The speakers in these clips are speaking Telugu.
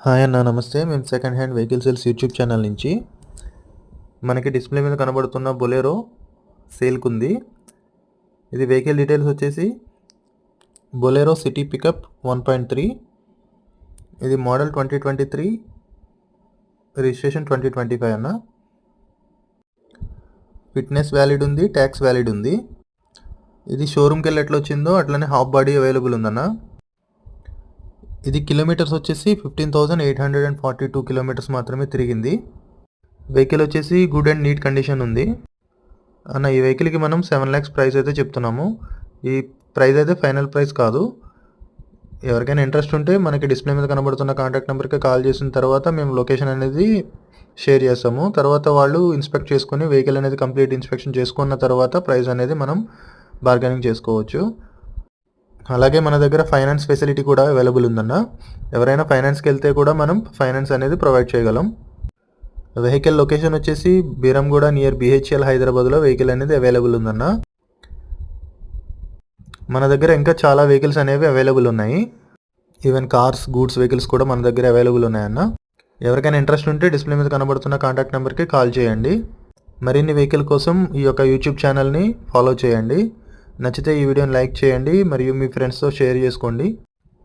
హాయ్ అన్న నమస్తే. మేము second hand vehicle sales YouTube channel నుంచి మనకి డిస్ప్లే మీద కనబడుతున్న బొలెరో సేల్కుంది. ఇది వెహికల్ డీటెయిల్స్ వచ్చేసి బొలెరో సిటీ పికప్ 1.3. ఇది మోడల్ 2023, రిజిస్ట్రేషన్ 2025 అన్న. ఫిట్నెస్ వ్యాలిడ్ ఉంది, ట్యాక్స్ వ్యాలిడ్ ఉంది. ఇది షోరూమ్కి వెళ్ళి ఎట్లా వచ్చిందో అట్లనే హాఫ్ బాడీ అవైలబుల్ ఉందన్న. ఇది కిలోమీటర్స్ వచ్చేసి 15,842 కిలోమీటర్స్ మాత్రమే తిరిగింది. వెహికల్ వచ్చేసి గుడ్ అండ్ నీట్ కండిషన్ ఉంది అన్న. ఈ వెహికల్కి మనం 7 lakhs ప్రైస్ అయితే చెప్తున్నాము. ఈ ప్రైస్ అయితే ఫైనల్ ప్రైస్ కాదు. ఎవరికైనా ఇంట్రెస్ట్ ఉంటే మనకి డిస్ప్లే మీద కనబడుతున్న కాంటాక్ట్ నెంబర్కి కాల్ చేసిన తర్వాత మేము లొకేషన్ అనేది షేర్ చేస్తాము. తర్వాత వాళ్ళు ఇన్స్పెక్ట్ చేసుకుని వెహికల్ అనేది కంప్లీట్ ఇన్స్పెక్షన్ చేసుకున్న తర్వాత ప్రైస్ అనేది మనం బార్గెనింగ్ చేసుకోవచ్చు. అలాగే మన దగ్గర ఫైనాన్స్ ఫెసిలిటీ కూడా అవైలబుల్ ఉందన్న. ఎవరైనా ఫైనాన్స్కి వెళ్తే కూడా మనం ఫైనాన్స్ అనేది ప్రొవైడ్ చేయగలం. వెహికల్ లొకేషన్ వచ్చేసి బీరంగూడ నియర్ BHL హైదరాబాద్లో వెహికల్ అనేది అవైలబుల్ ఉందన్న. మన దగ్గర ఇంకా చాలా వెహికల్స్ అనేవి అవైలబుల్ ఉన్నాయి. ఈవెన్ కార్స్, గూడ్స్ వెహికల్స్ కూడా మన దగ్గర అవైలబుల్ ఉన్నాయన్న. ఎవరికైనా ఇంట్రెస్ట్ ఉంటే డిస్ప్లే మీద కనబడుతున్న కాంటాక్ట్ నెంబర్కి కాల్ చేయండి. మరిన్ని వెహికల్ కోసం ఈ యొక్క యూట్యూబ్ ఛానల్ని ఫాలో చేయండి. నచ్చితే ఈ వీడియోని లైక్ చేయండి మరియు మీ ఫ్రెండ్స్తో షేర్ చేసుకోండి.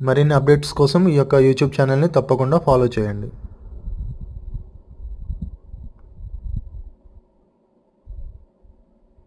మరిన్ని అప్డేట్స్ కోసం ఈ యొక్క యూట్యూబ్ ఛానల్ని తప్పకుండా ఫాలో చేయండి.